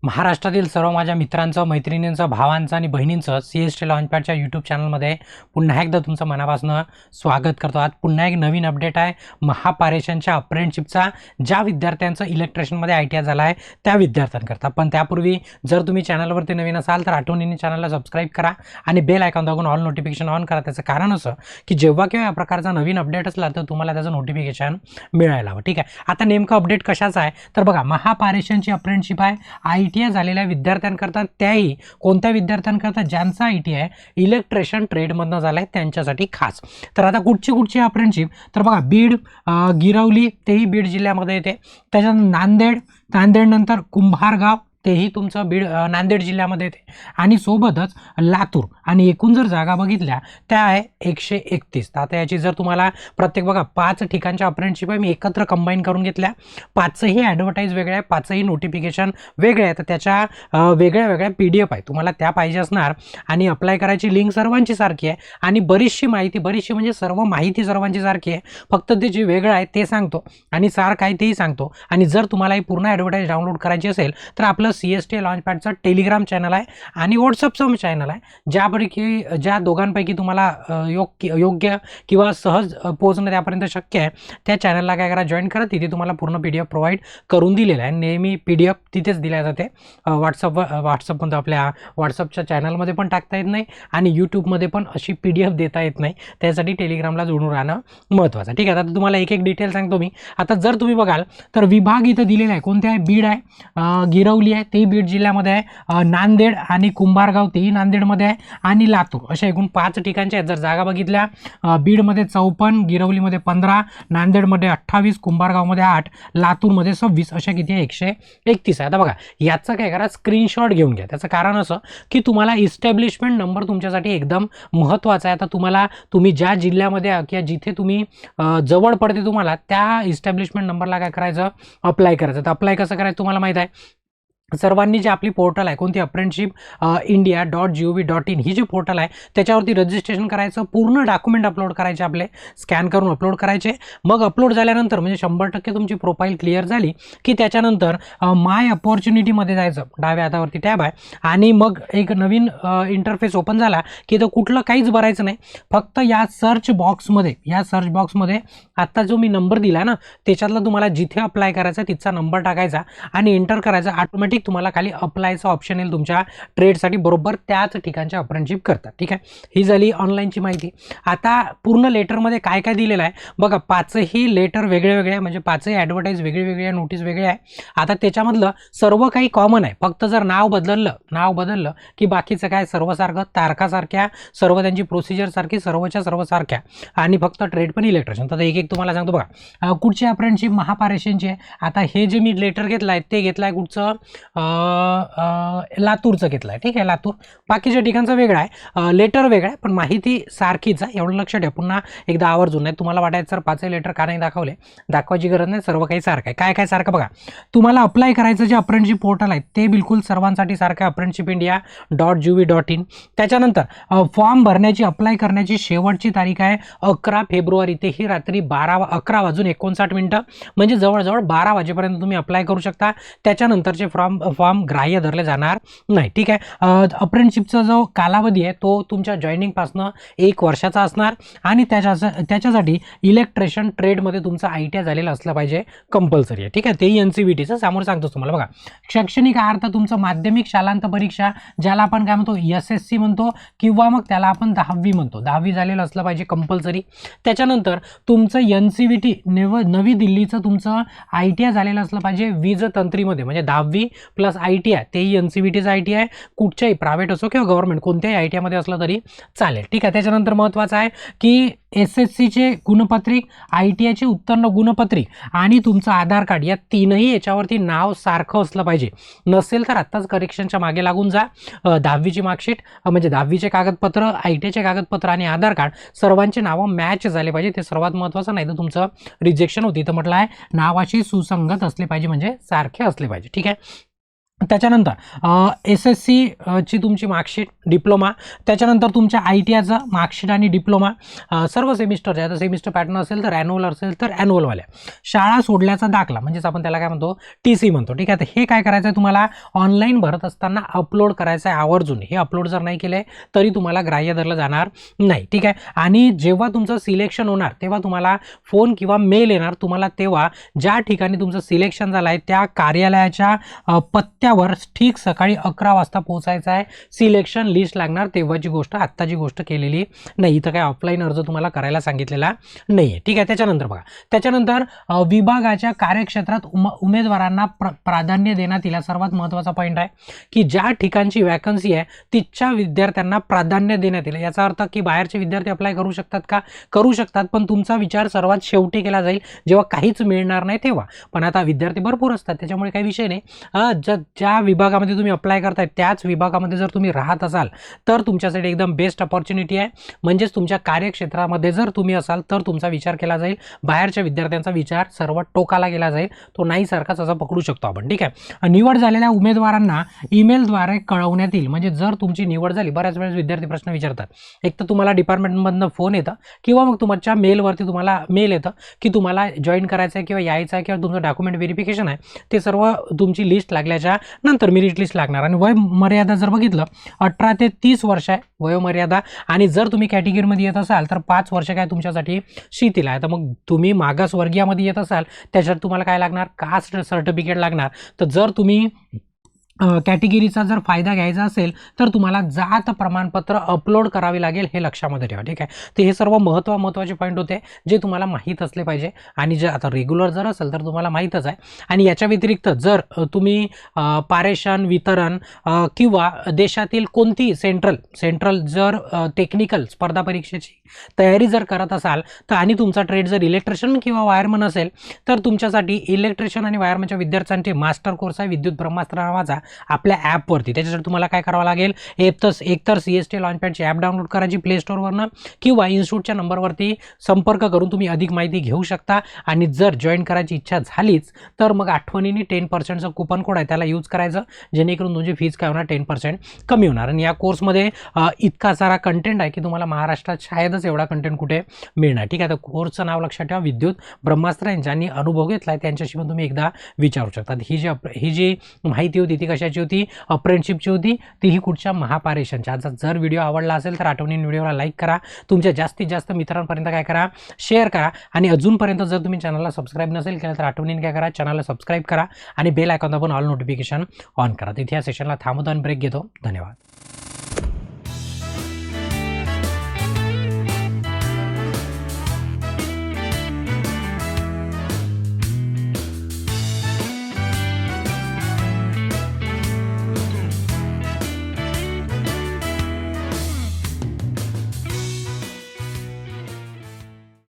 महाराष्ट्रातील सर्व माझ्या मित्रांचं, मैत्रिणींचं, भावांचं आणि बहिणींचं CST लॉन्चपॅडच्या यूट्यूब चॅनलमध्ये पुन्हा एकदा तुमचं मनापासून स्वागत करतो. आज पुन्हा एक नवीन अपडेट आहे महापारेषणच्या अप्रेंटिसशिपचा, ज्या विद्यार्थ्यांचं इलेक्ट्रिशियनमध्ये ITI झाला आहे त्या विद्यार्थ्यांकरता. पण त्यापूर्वी जर तुम्ही चॅनलवरती नवीन असाल तर आठवणीने चॅनलला सबस्क्राईब करा आणि बेल आयकॉन दाबून ऑल नोटिफिकेशन ऑन करा. त्याचं कारण असं की जेव्हा केव्हा या प्रकारचा नवीन अपडेट असला तर तुम्हाला त्याचं नोटिफिकेशन मिळायला हवं. ठीक आहे, आता नेमकं अपडेट कशाचं आहे तर बघा, महापारेषणची अप्रेंटिसशिप आहे ITI झालेल्या विद्यार्थ्यांकरता, त्याही कोणत्या विद्यार्थ्यांकरता ज्यांचा ITI इलेक्ट्रिशियन ट्रेडमधनं झाला आहे त्यांच्यासाठी खास. तर आता कुठची अप्रेंटिसशिप तर बघा, बीड, गिरवली तेही बीड जिल्ह्यामध्ये येते, त्याच्यानंतर नांदेडनंतर कुंभारगाव तेही तुमचं नांदेड जिल्ह्यामध्ये येते, आणि सोबतच लातूर. आणि एकूण जर जागा बघितल्या त्या आहे 131. आता याची जर तुम्हाला प्रत्येक बघा 5 ठिकाणच्या अप्रेंटिसशिप आहे मी एकत्र कंबाईन करून घेतल्या. 5ही ॲडव्हर्टाईज वेगळ्या आहे, 5ही नोटिफिकेशन वेगळे आहे, तर त्याच्या वेगळ्या PDF आहे, तुम्हाला त्या पाहिजे असणार. आणि अप्लाय करायची लिंक सर्वांची सारखी आहे आणि बरीचशी म्हणजे सर्व माहिती सर्वांची सारखी आहे, फक्त ते जे वेगळं आहे ते सांगतो आणि सारखं आहे तेही सांगतो. आणि जर तुम्हाला ही पूर्ण ॲडव्हर्टाईज डाउनलोड करायची असेल तर आपलं CST लॉन्चपॅडचं टेलिग्राम चॅनल आहे आणि व्हॉट्सअपचं चॅनल आहे, ज्या दोघांपैकी तुम्हाला योग्य किंवा सहज पोहोचणं त्यापर्यंत शक्य आहे त्या चॅनलला काय करा, जॉईन करा. तिथे तुम्हाला पूर्ण PDF प्रोव्हाइड करून दिलेला आहे. नेहमी PDF तिथेच दिल्या जाते. व्हॉट्सअपमध्ये आपल्या व्हॉट्सअपच्या चॅनलमध्ये पण टाकता येत नाही आणि यूट्यूबमध्ये पण अशी PDF देता येत नाही, त्यासाठी टेलिग्रामला जोडून राहणं महत्त्वाचं. ठीक आहे, आता तुम्हाला एक डिटेल सांगतो मी. आता जर तुम्ही बघाल तर विभाग इथं दिलेला आहे, कोणते आहे, बीड आहे, गिरवली आहे तेही बीड जिल्ह्यामध्ये आहे, नांदेड आणि कुंभारगाव तेही नांदेडमध्ये आहे, आणि लातूर, अशा एकूण 5 ठिकाणचे आहेत. जर जागा बघितल्या, बीडमध्ये 54, गिरवलीमध्ये 15, नांदेडमध्ये 28, कुंभारगावमध्ये 8, लातूरमध्ये 26, अशा किती आहे, 131 आहे. आता बघा, याचं काय करा, स्क्रीनशॉट घेऊन घ्या. त्याचं कारण असं की तुम्हाला इस्टॅब्लिशमेंट नंबर तुमच्यासाठी एकदम महत्त्वाचा आहे. आता तुम्ही ज्या जिल्ह्यामध्ये किंवा जिथे तुम्ही जवळ पडते तुम्हाला त्या इस्टॅब्लिशमेंट नंबरला काय करायचं, अप्लाय करायचं. तर अप्लाय कसं करायचं तुम्हाला माहीत आहे. सर्वांनी जे आपली पोर्टल आहे, कोणती, apprenticeship.india.gov.in ही जी पोर्टल आहे त्याच्यावरती रजिस्ट्रेशन करायचं, पूर्ण डॉक्युमेंट अपलोड करायचे, आपले स्कॅन करून अपलोड करायचे. मग अपलोड झाल्यानंतर म्हणजे 100% तुमची प्रोफाईल क्लिअर झाली की त्याच्यानंतर माय अपॉर्च्युनिटीमध्ये जायचं, डाव्या हातावरती टॅब आहे, आणि मग एक नवीन इंटरफेस ओपन झाला की तर कुठलं काहीच भरायचं नाही, फक्त या सर्च बॉक्समध्ये आत्ता जो मी नंबर दिला ना त्याच्यातला तुम्हाला जिथे अप्लाय करायचा तिथचा नंबर टाकायचा आणि एंटर करायचा. ऑटोमॅटिक तुम्हाला खाली अप्लायचं ऑप्शन येईल तुमच्या ट्रेडसाठी, बरोबर त्याच ठिकाणची अप्रेंटिसशिप करतात. ठीक आहे, ही झाली ऑनलाईनची माहिती. आता पूर्ण लेटरमध्ये काय काय दिलेलं आहे बघा, 5ही लेटर वेगळे आहे, म्हणजे 5ही ॲडव्हर्टाईज वेगळी आहे, नोटीस वेगळे आहे. आता त्याच्यामधलं सर्व काही कॉमन आहे, फक्त जर नाव बदललं की बाकीचं काय सर्व सारखं, तारखा सारख्या, सर्व त्यांची प्रोसिजर सारखी, सर्वच्या सर्व सारख्या, आणि फक्त ट्रेड पण इलेक्ट्रिशियन. तर एक तुम्हाला सांगतो बघा, कुठची अप्रेंटिसशिप, महापारेषणची आहे. आता हे जे मी लेटर घेतलं आहे ते घेतलं आहे कुठचं, लातूरचं घेतलं आहे. ठीक आहे, लातूर. बाकीच्या ठिकाणचं वेगळं आहे, लेटर वेगळं आहे, पण माहिती सारखीच आहे, एवढं लक्षात ठेवा. पुन्हा एकदा आवर्जून, नाही तुम्हाला वाटायचं सर 5 लेटर का नाही दाखवायची गरज नाही, सर्व काही सारखं आहे. काय सारखं बघा, तुम्हाला अप्लाय करायचं जे अप्रेंटिसशिप पोर्टल आहे ते बिलकुल सर्वांसाठी सारखं आहे, apprenticeshipindia.gov.in. त्याच्यानंतर फॉर्म भरण्याची, अप्लाय करण्याची शेवटची तारीख आहे 11 फेब्रुवारी, तेही रात्री 11:59, म्हणजे जवळजवळ 12 वाजेपर्यंत तुम्ही अप्लाय करू शकता. त्याच्यानंतरचे फॉर्म ग्राह्य धरले जाणार नाही. ठीक आहे, अप्रेंटिसशिपचा जो कालावधी आहे तो तुमच्या जॉईनिंगपासनं 1 वर्षाचा असणार, आणि त्याच्यासाठी इलेक्ट्रिशियन ट्रेडमध्ये तुमचं ITI झालेलं असलं पाहिजे, कंपल्सरी आहे. ठीक आहे, तेही NCVTचं समोर सांगतो तुम्हाला. बघा, शैक्षणिक अर्थ तुमचं माध्यमिक शालांत परीक्षा, ज्याला आपण काय म्हणतो SSC म्हणतो, किंवा मग त्याला आपण 10वी म्हणतो, 10वी झालेलं असलं पाहिजे कंपल्सरी. त्याच्यानंतर तुमचं NCVT नवी दिल्लीचं तुमचं ITI झालेलं असलं पाहिजे वीज तंत्रीमध्ये, म्हणजे 10वी प्लस ITI, तेही NCVTचं ITI, कुठच्याही प्रायव्हेट असो किंवा गव्हर्नमेंट कोणत्याही ITI मध्ये असलं तरी चालेल. ठीक आहे, त्याच्यानंतर महत्त्वाचं आहे की SSCचे गुणपत्रिक, ITIचे उत्तीर्ण गुणपत्रिक आणि तुमचं आधार कार्ड, या तीनही याच्यावरती नाव सारखं असलं पाहिजे. नसेल तर आत्ताच करेक्शनच्या मागे लागून जा. 10वीची मार्कशीट, म्हणजे 10वीचे कागदपत्र, ITIचे कागदपत्र आणि आधार कार्ड सर्वांचे नावं मॅच झाले पाहिजे, ते सर्वात महत्त्वाचं. नाही तर तुमचं रिजेक्शन होती. तर म्हटलं आहे नावाशी सुसंगत असले पाहिजे, म्हणजे सारखे असले पाहिजे. ठीक आहे, त्याच्यानंतर SSC ची तुमची मार्कशीट, डिप्लोमा, त्याच्यानंतर तुमच्या ITIचं मार्कशीट आणि डिप्लोमा, सर्व सेमिस्टरचे. आता सेमिस्टर पॅटर्न असेल तर ॲन्युअल असेल तर ॲन्युअलवाल्या, शाळा सोडल्याचा दाखला म्हणजेच आपण त्याला काय म्हणतो TC म्हणतो. ठीक आहे, तर हे काय करायचं आहे तुम्हाला ऑनलाईन भरत असताना अपलोड करायचं आहे आवर्जून. हे अपलोड जर नाही केले तरी तुम्हाला ग्राह्य धरलं जाणार नाही. ठीक आहे, आणि जेव्हा तुमचं सिलेक्शन होणार तेव्हा तुम्हाला फोन किंवा मेल येणार तुम्हाला, तेव्हा ज्या ठिकाणी तुमचं सिलेक्शन झालं आहे त्या कार्यालयाच्या पत्त्यावर ठीक सकाळी 11 वाजता पोहोचायचं आहे. सिलेक्शन लिस्ट लागणार तेव्हाची गोष्ट, आत्ताची गोष्ट केलेली नाही. इथं काय ऑफलाईन अर्ज तुम्हाला करायला सांगितलेला नाही आहे. ठीक आहे, त्याच्यानंतर बघा, त्याच्यानंतर विभागाच्या कार्यक्षेत्रात उमेदवारांना प्राधान्य देण्यात येईल. सर्वात महत्त्वाचा पॉईंट आहे की ज्या ठिकाणची वॅकन्सी आहे तिथच्या विद्यार्थ्यांना प्राधान्य देण्यात येईल. याचा अर्थ की बाहेरचे विद्यार्थी अप्लाय करू शकतात का? करू शकतात, पण तुमचा विचार सर्वात शेवटी केला जाईल जेव्हा काहीच मिळणार नाही तेव्हा. पण आता विद्यार्थी भरपूर असतात त्याच्यामुळे काही विषय नाही. ज्या विभागामध्ये तुम्ही अप्लाय करताय त्याच विभागामध्ये जर तुम्ही राहत असाल तर तुमच्यासाठी एकदम बेस्ट अपॉर्च्युनिटी आहे. म्हणजेच तुमच्या कार्यक्षेत्रामध्ये जर तुम्ही असाल तर तुमचा विचार केला जाईल. बाहेरच्या विद्यार्थ्यांचा विचार सर्वात टोकाला केला जाईल, तो नाही सारखाच असं पकडू शकतो आपण. ठीक आहे, निवड झालेल्या उमेदवारांना ईमेलद्वारे कळवण्यात येईल. म्हणजे जर तुमची निवड झाली, बऱ्याच वेळेस विद्यार्थी प्रश्न विचारतात, एक तर तुम्हाला डिपार्टमेंटमधनं फोन येतं किंवा मग तुमच्या मेलवरती तुम्हाला मेल येतं की तुम्हाला जॉईन करायचं आहे किंवा यायचं आहे किंवा तुमचं डॉक्युमेंट व्हेरिफिकेशन आहे, ते सर्व तुमची लिस्ट लागल्याच्या नंतर मेरिट लिस्ट लागणार. आणि वय मर्यादा जर बघितलं 18 ते 30 वर्ष आहे वयोमर्यादा. आणि जर तुम्ही कॅटेगरीमध्ये येत असाल तर 5 वर्ष काय तुमच्यासाठी शिथिल आहे. तर मग तुम्ही मागासवर्गीयामध्ये येत असाल त्याच्यात तुम्हाला काय लागणार, कास्ट सर्टिफिकेट लागणार. तर जर तुम्ही कॅटेगरीचा जर फायदा घ्यायचा असेल तर तुम्हाला जात प्रमाणपत्र अपलोड करावे लागेल, हे लक्षामध्ये ठेवा. ठीक आहे, तर हे सर्व महत्त्वाचे पॉईंट होते जे तुम्हाला माहीत असले पाहिजे. आणि जे आता रेग्युलर जर असेल तर तुम्हाला माहीतच आहे. आणि याच्या व्यतिरिक्त जर तुम्ही पारेषण, वितरण किंवा देशातील कोणती सेंट्रल जर टेक्निकल स्पर्धा परीक्षेची तयारी जर करत असाल तर, आणि तुमचा ट्रेड जर इलेक्ट्रिशियन किंवा वायरमन असेल तर तुमच्यासाठी इलेक्ट्रिशियन आणि वायरमनच्या विद्यार्थ्यांचे मास्टर कोर्स आहे विद्युत ब्रह्मास्त्र नावाचा आपल्या ॲपवरती. त्याच्यासाठी तुम्हाला काय करावं लागेल, एकतर CST लॉन्चपॅडची ॲप डाउनलोड करायची प्ले स्टोअरवरनं किंवा इन्स्टिट्यूटच्या नंबरवरती संपर्क करून तुम्ही अधिक माहिती घेऊ शकता. आणि जर जॉईन करायची इच्छा झालीच तर मग आठवणीने 10%चं कुपन कोड आहे त्याला यूज करायचं, जेणेकरून तुमची फीज काय होणार 10% कमी होणार. आणि या कोर्समध्ये इतका सारा कंटेंट आहे की तुम्हाला महाराष्ट्रात शायदच एवढा कंटेंट कुठे मिळणार. ठीक आहे, तर कोर्सचं नाव लक्षात ठेवा, विद्युत ब्रह्मास्त्र. ज्यांनी अनुभव घेतला आहे त्यांच्याशी पण तुम्ही एकदा विचारू शकता. ही जी माहिती होती ती कशाची होती, अप्रेंटिसशिपची होती, तीही कुठच्या महापारेषणच्या. जर व्हिडिओ आवडला असेल तर आठवणीने व्हिडिओला लाईक करा, तुमच्या जास्तीत जास्त मित्रांपर्यंत काय करा, शेअर करा. आणि अजूनपर्यंत जर तुम्ही चॅनलला सबस्क्राईब नसेल केलं तर आठवणीने काय करा, चॅनलला सबस्क्राईब करा आणि बेल आयकॉन दाबून ऑल नोटिफिकेशन ऑन करा. तिथे या सेशनला थांबवतो आणि ब्रेक घेतो. धन्यवाद.